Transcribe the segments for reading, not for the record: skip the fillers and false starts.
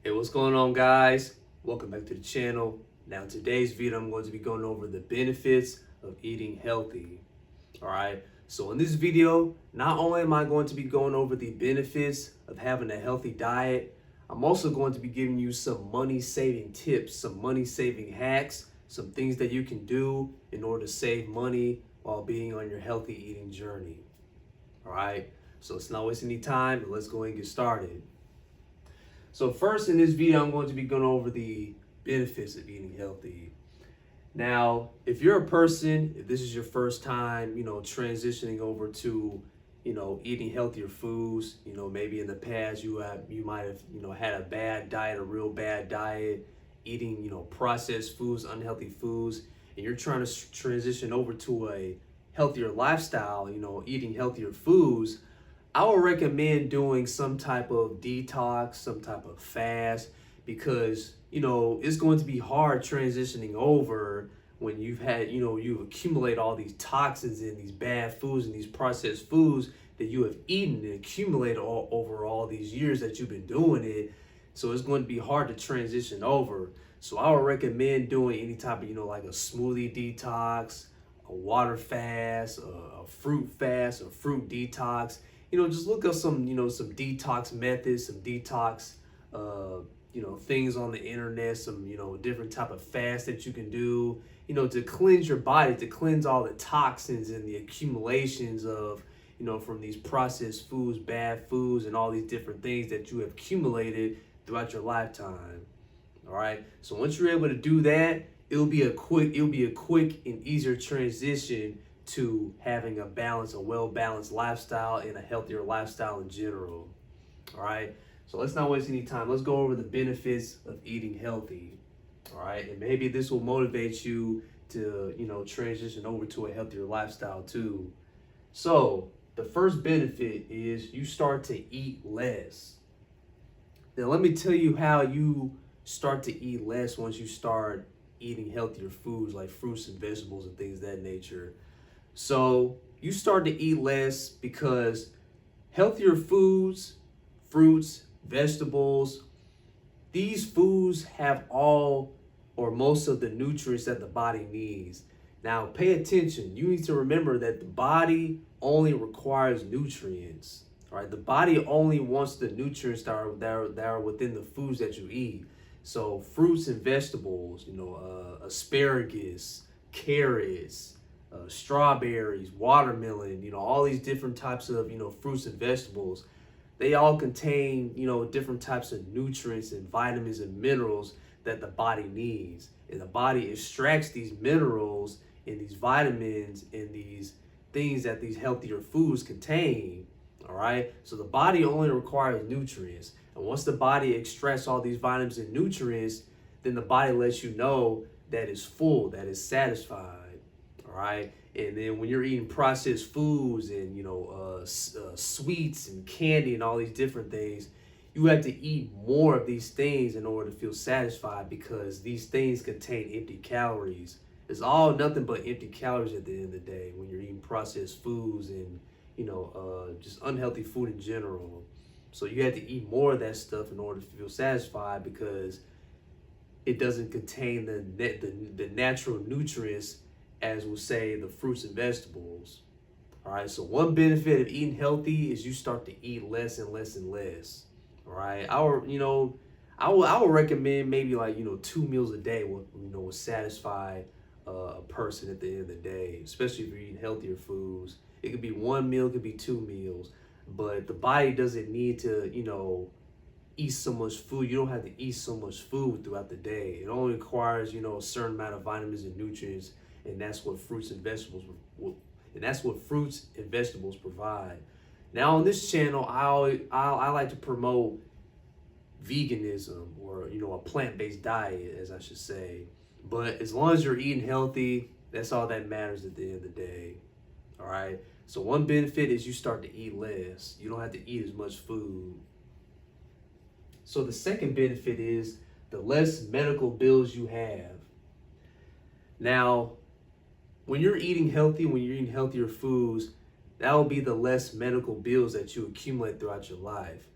Hey, what's going on, guys? Welcome back to the channel. Now, in today's video, I'm going to be going over the benefits of eating healthy. All right. So in this video, not only am I going to be going over the benefits of having a healthy diet, I'm also going to be giving you some money-saving tips, some money-saving hacks, some things that you can do in order to save money while being on your healthy eating journey. All right. So let's not waste any time and let's go ahead and get started. So first in this video, I'm going to be going over the benefits of eating healthy. Now, if you're a person, if this is your first time, transitioning over to, eating healthier foods, maybe in the past you might have, had a bad diet, a real bad diet, eating, processed foods, unhealthy foods, and you're trying to transition over to a healthier lifestyle, eating healthier foods. I would recommend doing some type of detox, some type of fast, because it's going to be hard transitioning over when you've accumulated all these toxins and these bad foods and these processed foods that you have eaten and accumulated over all these years that you've been doing it. So it's going to be hard to transition over. So I would recommend doing any type of, like a smoothie detox, a water fast, a fruit fast, a fruit detox. Just look up some detox methods, some detox, things on the internet, some, different type of fast that you can do, to cleanse your body, to cleanse all the toxins and the accumulations of, from these processed foods, bad foods, and all these different things that you have accumulated throughout your lifetime. All right. So once you're able to do that, it'll be a quick and easier transition to having a well-balanced lifestyle and a healthier lifestyle in general. All right. So let's not waste any time. Let's go over the benefits of eating healthy. All right. And maybe this will motivate you to, transition over to a healthier lifestyle too. So the first benefit is you start to eat less. Now, let me tell you how you start to eat less once you start eating healthier foods like fruits and vegetables and things of that nature. So you start to eat less because healthier foods, fruits, vegetables, these foods have all or most of the nutrients that the body needs. Now pay attention. You need to remember that the body only requires nutrients. All right, the body only wants the nutrients that are within the foods that you eat. So fruits and vegetables, asparagus, carrots, strawberries, watermelon, all these different types of, fruits and vegetables, they all contain, different types of nutrients and vitamins and minerals that the body needs. And the body extracts these minerals and these vitamins and these things that these healthier foods contain. All right. So the body only requires nutrients. And once the body extracts all these vitamins and nutrients, then the body lets you know that it's full, that it's satisfied. All right. And then when you're eating processed foods and, sweets and candy and all these different things, you have to eat more of these things in order to feel satisfied, because these things contain empty calories. It's all nothing but empty calories at the end of the day when you're eating processed foods and, just unhealthy food in general. So you have to eat more of that stuff in order to feel satisfied, because it doesn't contain the natural nutrients as we'll say the fruits and vegetables. All right. So one benefit of eating healthy is you start to eat less and less and less. All right. I would recommend maybe like 2 meals a day will satisfy a person at the end of the day, especially if you're eating healthier foods. It could be 1 meal, it could be 2 meals, but the body doesn't need to eat so much food. You don't have to eat so much food throughout the day. It only requires a certain amount of vitamins and nutrients, and that's what fruits and vegetables provide. Now on this channel, I like to promote veganism, or a plant-based diet, as I should say. But as long as you're eating healthy, that's all that matters at the end of the day. All right. So one benefit is you start to eat less. You don't have to eat as much food. So the second benefit is the less medical bills you have. Now, when you're eating healthy, when you're eating healthier foods, that will be the less medical bills that you accumulate throughout your life.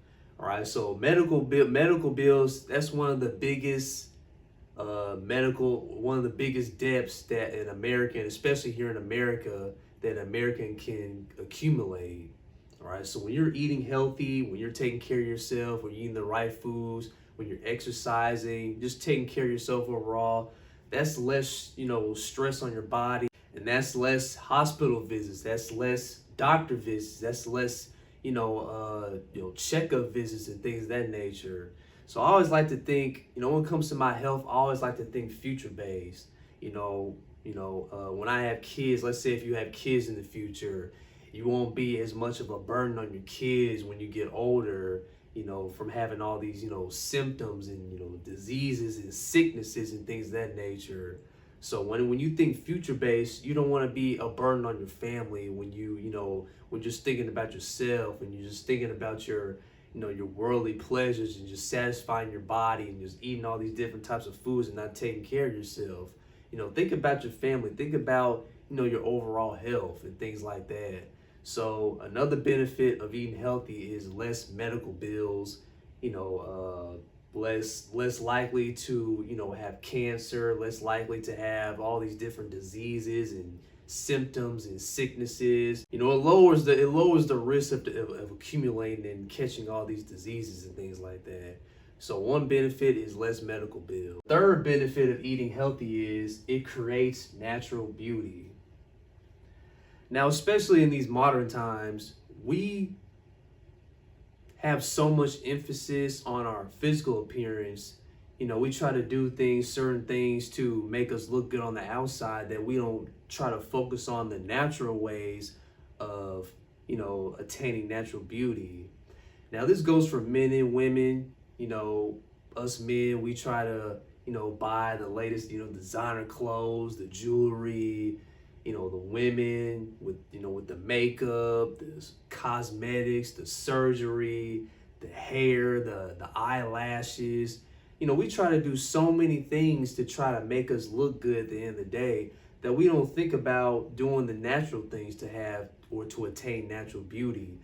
All right, so medical bills, that's one of the biggest one of the biggest debts that an American, especially here in America, that an American can accumulate. All right, so when you're eating healthy, when you're taking care of yourself, when you're eating the right foods, when you're exercising, just taking care of yourself overall, that's less, stress on your body, and that's less hospital visits, that's less doctor visits, that's less, checkup visits and things of that nature. So I always like to think, when it comes to my health, I always like to think future based. When I have kids, let's say if you have kids in the future, you won't be as much of a burden on your kids when you get older, from having all these, symptoms and, diseases and sicknesses and things of that nature. So when you think future based, you don't want to be a burden on your family when when you're just thinking about yourself and you're just thinking about your worldly pleasures and just satisfying your body and just eating all these different types of foods and not taking care of yourself. Think about your family, think about, your overall health and things like that. So another benefit of eating healthy is less medical bills, less likely to, have cancer, less likely to have all these different diseases and symptoms and sicknesses. It lowers the risk of accumulating and catching all these diseases and things like that. So one benefit is less medical bills. Third benefit of eating healthy is it creates natural beauty. Now, especially in these modern times, we have so much emphasis on our physical appearance. We try to do certain things to make us look good on the outside, that we don't try to focus on the natural ways of, attaining natural beauty. Now, this goes for men and women. Us men, we try to, buy the latest, designer clothes, the jewelry, the women with the makeup, the cosmetics, the surgery, the hair, the eyelashes. We try to do so many things to try to make us look good at the end of the day, that we don't think about doing the natural things to have or to attain natural beauty.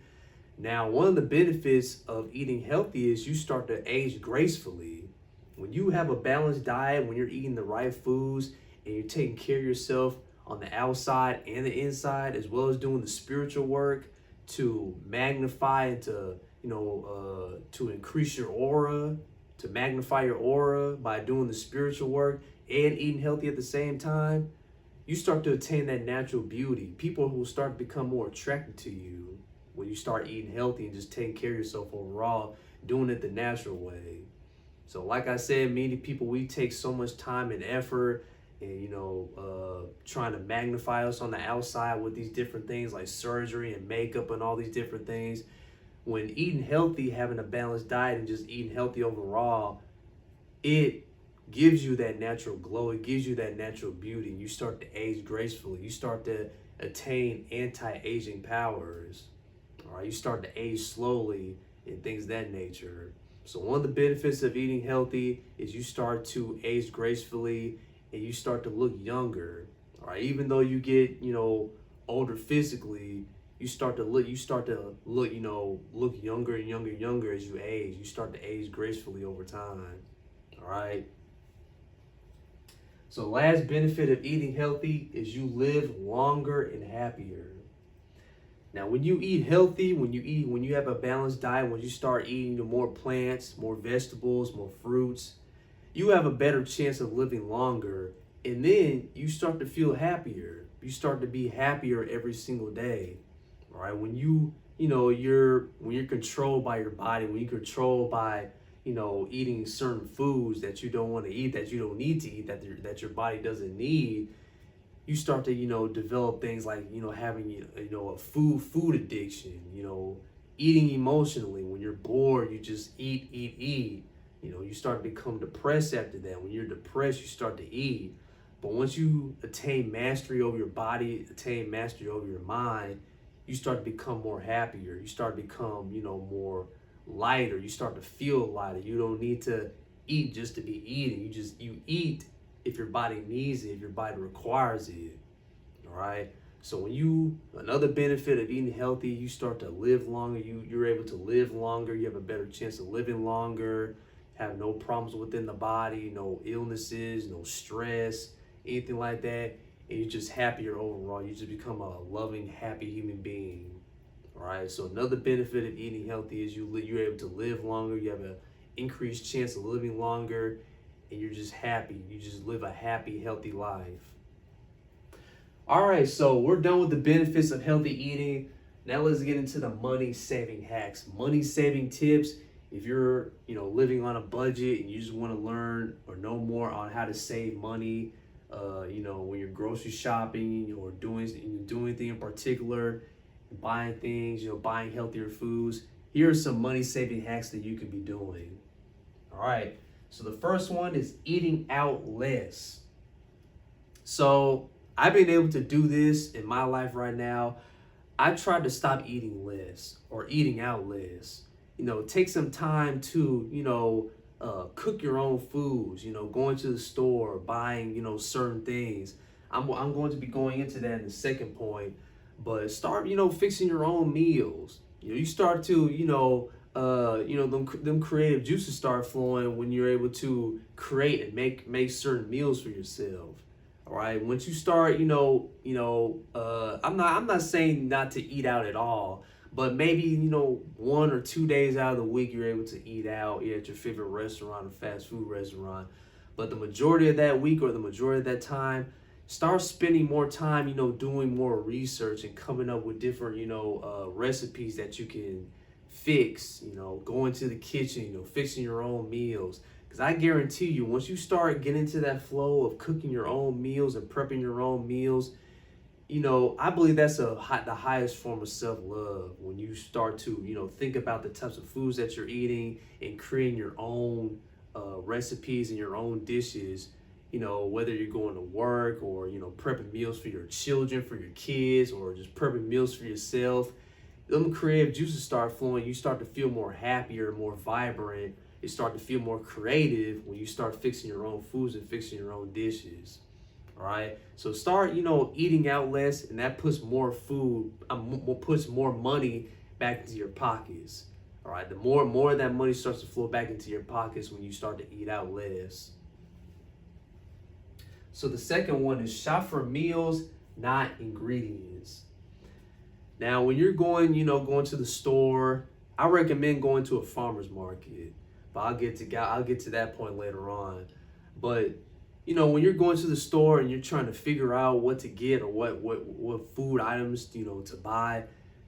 Now, one of the benefits of eating healthy is you start to age gracefully. When you have a balanced diet, when you're eating the right foods and you're taking care of yourself on the outside and the inside, as well as doing the spiritual work to magnify and to increase your aura, to magnify your aura by doing the spiritual work and eating healthy at the same time, you start to attain that natural beauty. People will start to become more attracted to you when you start eating healthy and just taking care of yourself overall, doing it the natural way. So like I said, many people, we take so much time and effort and, trying to magnify us on the outside with these different things like surgery and makeup and all these different things. When eating healthy, having a balanced diet and just eating healthy overall, it gives you that natural glow. It gives you that natural beauty. You start to age gracefully. You start to attain anti-aging powers. All right, you start to age slowly and things of that nature. So one of the benefits of eating healthy is you start to age gracefully and you start to look younger. All right, even though you get, older physically, you start to look look younger and younger as you age. You start to age gracefully over time. All right. So last benefit of eating healthy is you live longer and happier. Now, when you eat healthy, when you have a balanced diet, when you start eating more plants, more vegetables, more fruits, you have a better chance of living longer. And then you start to feel happier. You start to be happier every single day. All right. When you're controlled by your body, when you're controlled by, eating certain foods that you don't want to eat, that you don't need to eat, that your body doesn't need, you start to, develop things like, having, a food addiction, eating emotionally. When you're bored, you just eat. You start to become depressed after that. When you're depressed, you start to eat. But once you attain mastery over your body, attain mastery over your mind, you start to become more happier. You start to become, more lighter. You start to feel lighter. You don't need to eat just to be eating. You eat if your body needs it, if your body requires it. All right. So another benefit of eating healthy, you start to live longer. You're able to live longer. You have a better chance of living longer. Have no problems within the body, no illnesses, no stress, anything like that. And you're just happier overall. You just become a loving, happy human being. All right. So another benefit of eating healthy is you're able to live longer. You have an increased chance of living longer, and you're just happy. You just live a happy, healthy life. All right, so we're done with the benefits of healthy eating. Now let's get into the money saving hacks, money saving tips. If you're, living on a budget and you just want to learn or know more on how to save money, when you're grocery shopping or doing anything in particular, buying things, buying healthier foods, here are some money saving hacks that you could be doing. All right, so the first one is eating out less. So I've been able to do this in my life right now. I tried to stop eating less or eating out less. Take some time to, cook your own foods, going to the store, buying, certain things. I'm going to be going into that in the second point, but start, fixing your own meals. You start to, them creative juices start flowing when you're able to create and make certain meals for yourself. All right. Once you start, I'm not saying not to eat out at all, but maybe 1 or 2 days out of the week you're able to eat out at your favorite restaurant or fast food restaurant. But the majority of that week or the majority of that time, start spending more time, doing more research and coming up with different, recipes that you can fix. Going to the kitchen, fixing your own meals. Because I guarantee you, once you start getting into that flow of cooking your own meals and prepping your own meals, I believe that's the highest form of self-love. When you start to, think about the types of foods that you're eating and creating your own recipes and your own dishes, whether you're going to work or, prepping meals for your children, for your kids, or just prepping meals for yourself, them creative juices start flowing. You start to feel more happier, more vibrant. You start to feel more creative when you start fixing your own foods and fixing your own dishes. All right. So start, eating out less, and that puts more puts more money back into your pockets. All right. The more of that money starts to flow back into your pockets when you start to eat out less. So the second one is shop for meals, not ingredients. Now, when you're going to the store, I recommend going to a farmer's market. But I'll get to that point later on. But when you're going to the store and you're trying to figure out what to get or what food items to buy,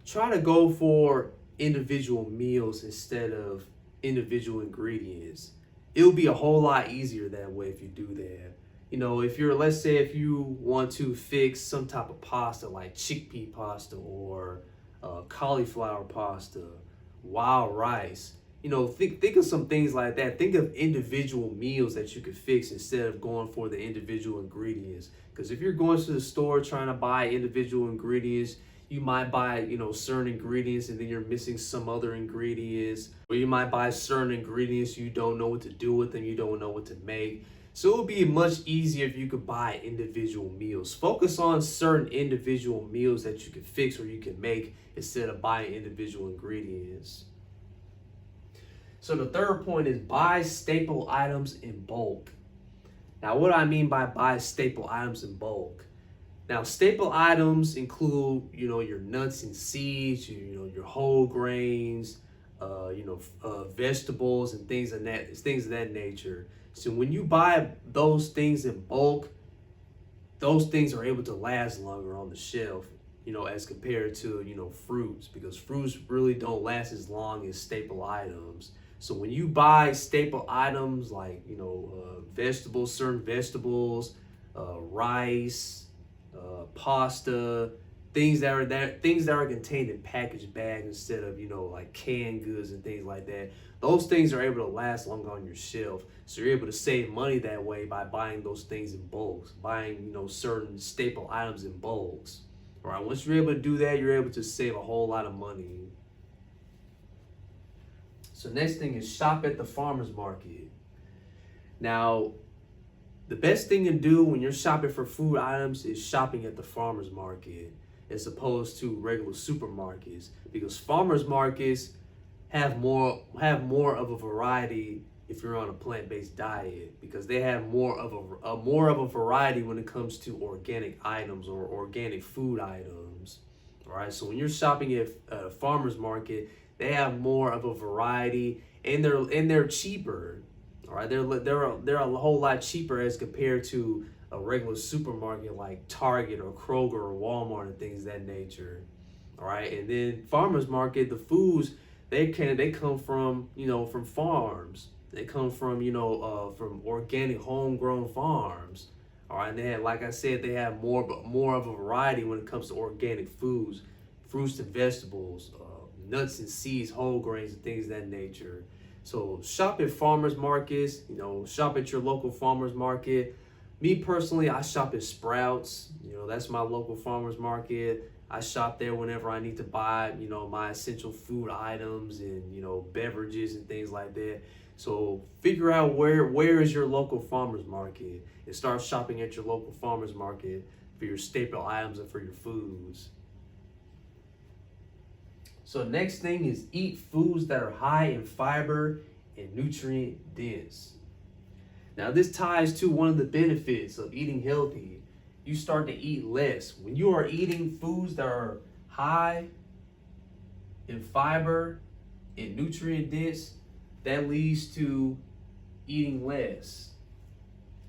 try to go for individual meals instead of individual ingredients. It'll be a whole lot easier that way if you do that. Let's say if you want to fix some type of pasta like chickpea pasta or cauliflower pasta, wild rice. Think of some things like that. Think of individual meals that you could fix instead of going for the individual ingredients. Because if you're going to the store trying to buy individual ingredients, you might buy, certain ingredients and then you're missing some other ingredients. Or you might buy certain ingredients, you don't know what to do with them, you don't know what to make. So it would be much easier if you could buy individual meals. Focus on certain individual meals that you can fix or you can make instead of buying individual ingredients. So the third point is buy staple items in bulk. Now, what do I mean by buy staple items in bulk? Now, staple items include, your nuts and seeds, your whole grains, vegetables and things of that nature. So when you buy those things in bulk, those things are able to last longer on the shelf, as compared to, fruits, because fruits really don't last as long as staple items. So when you buy staple items like, vegetables, certain vegetables, rice, pasta, things that are contained in packaged bags instead of, like canned goods and things like that, those things are able to last longer on your shelf. So you're able to save money that way by buying those things in bulks, buying, certain staple items in bulks. All right, once you're able to do that, you're able to save a whole lot of money. So next thing is shop at the farmer's market. Now, the best thing to do when you're shopping for food items is shopping at the farmer's market. as opposed to regular supermarkets, because farmers markets have more of a variety if you're on a plant-based diet, because they have more of a variety when it comes to organic items or organic food items. All right, so when you're shopping at a farmers market, they have more of a variety, and they're cheaper. All right, they're a whole lot cheaper as compared to a regular supermarket like Target or Kroger or Walmart and things of that nature. All right, and then farmers market, the foods they come from, from farms. They come from, from organic homegrown farms. All right, and they have, like I said, they have more of a variety when it comes to organic foods, fruits and vegetables, nuts and seeds, whole grains and things of that nature. So shop at farmers markets, shop at your local farmers market. Me personally, I shop at Sprouts. That's my local farmers market. I shop there whenever I need to buy, my essential food items and, beverages and things like that. So figure out where is your local farmers market and start shopping at your local farmers market for your staple items and for your foods. So next thing is eat foods that are high in fiber and nutrient dense. Now this ties to one of the benefits of eating healthy. You start to eat less. When you are eating foods that are high in fiber and nutrient dense, that leads to eating less.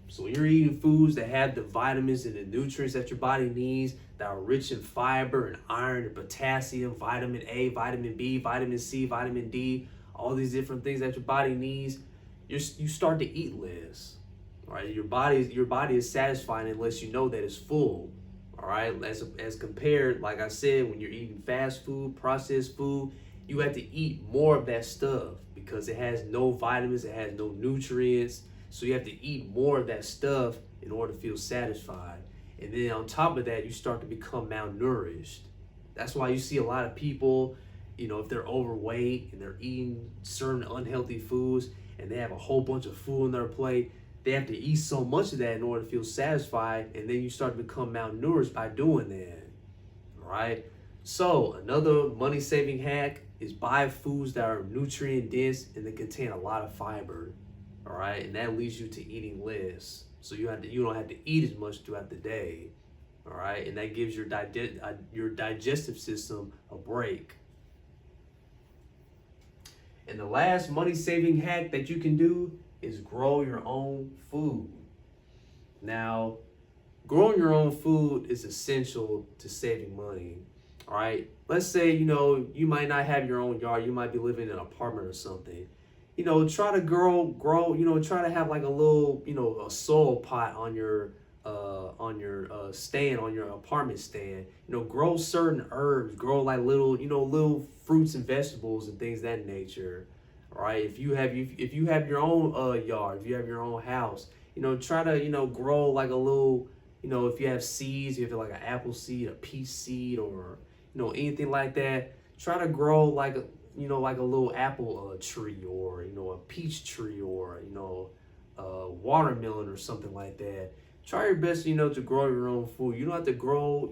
So when you're eating foods that have the vitamins and the nutrients that your body needs, that are rich in fiber and iron and potassium, vitamin A, vitamin B, vitamin C, vitamin D, all these different things that your body needs, you start to eat less. All right, your body is satisfied unless you know that it's full. All right, as compared, like I said, when you're eating fast food, processed food, you have to eat more of that stuff because it has no vitamins, it has no nutrients. So you have to eat more of that stuff in order to feel satisfied. And then on top of that, you start to become malnourished. That's why you see a lot of people, if they're overweight and they're eating certain unhealthy foods and they have a whole bunch of food on their plate, they have to eat so much of that in order to feel satisfied, and then you start to become malnourished by doing that. All right? So another money-saving hack is buy foods that are nutrient dense and they contain a lot of fiber. All right, and that leads you to eating less. So you don't have to eat as much throughout the day. All right, and that gives your digestive system a break. And the last money-saving hack that you can do is grow your own food. Now, growing your own food is essential to saving money. All right, let's say you might not have your own yard. You might be living in an apartment or something. Try to grow, try to have like a little, a soil pot on your stand, on your apartment stand. Grow certain herbs, grow like little fruits and vegetables and things of that nature. All right, if you have your own yard, if you have your own house, try to grow like a little, if you have seeds, if you have like an apple seed, a peach seed, or anything like that, try to grow like a like a little apple tree, or a peach tree, or a watermelon or something like that. Try your best to grow your own food. You don't have to grow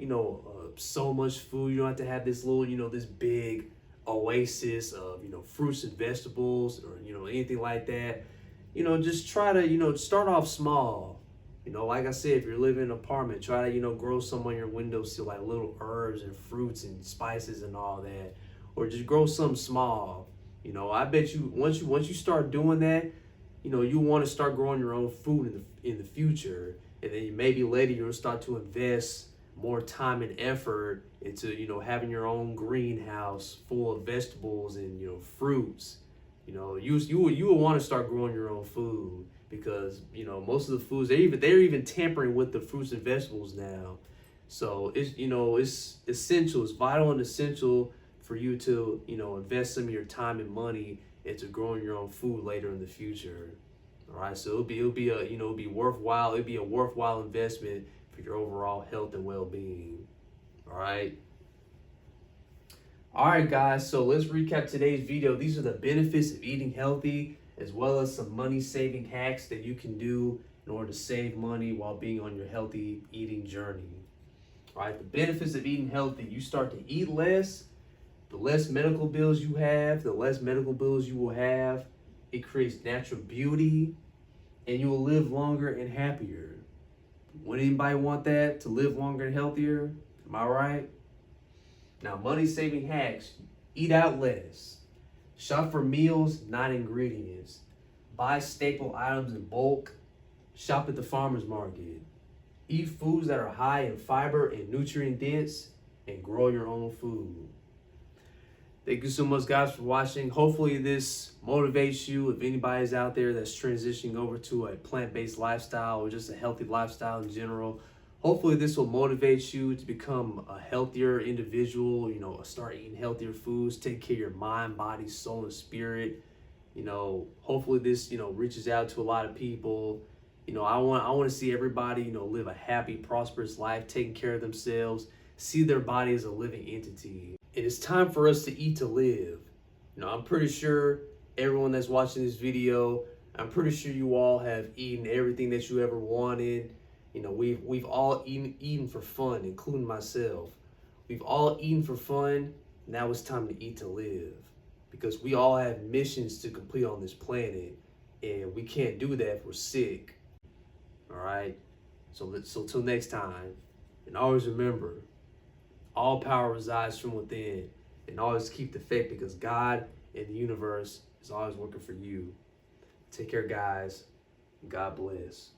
so much food. You don't have to have this little this big oasis of fruits and vegetables, or anything like that. Just try to start off small. Like I said, if you're living in an apartment, try to grow some on your windowsill, like little herbs and fruits and spices and all that. Or just grow something small. I bet you once you start doing that, you want to start growing your own food in the future, and then maybe later you'll start to invest more time and effort into having your own greenhouse full of vegetables and fruits. You will want to start growing your own food, because most of the foods they're even tampering with the fruits and vegetables now. So it's essential, it's vital and essential for you to invest some of your time and money into growing your own food later in the future. All right, so it'll be worthwhile. It'll be a worthwhile investment for your overall health and well-being. All right. All right, guys. So let's recap today's video. These are the benefits of eating healthy, as well as some money-saving hacks that you can do in order to save money while being on your healthy eating journey. All right, the benefits of eating healthy: you start to eat less, the less medical bills you have, the less medical bills you will have. It creates natural beauty, and you will live longer and happier. Would anybody want that, to live longer and healthier? Am I right? Now, money saving hacks: eat out less, shop for meals, not ingredients, buy staple items in bulk, shop at the farmer's market, eat foods that are high in fiber and nutrient dense, and grow your own food. Thank you so much, guys, for watching. Hopefully this motivates you. If anybody's out there that's transitioning over to a plant-based lifestyle or just a healthy lifestyle in general, hopefully this will motivate you to become a healthier individual, start eating healthier foods, take care of your mind, body, soul, and spirit. Hopefully this, reaches out to a lot of people. I want to see everybody, live a happy, prosperous life, taking care of themselves, see their body as a living entity. And it's time for us to eat to live. I'm pretty sure everyone that's watching this video, I'm pretty sure you all have eaten everything that you ever wanted. We've all eaten for fun, including myself. We've all eaten for fun. Now it's time to eat to live, because we all have missions to complete on this planet, and we can't do that if we're sick. All right. So till next time, and always remember, all power resides from within, and always keep the faith, because God and the universe is always working for you. Take care, guys. God bless.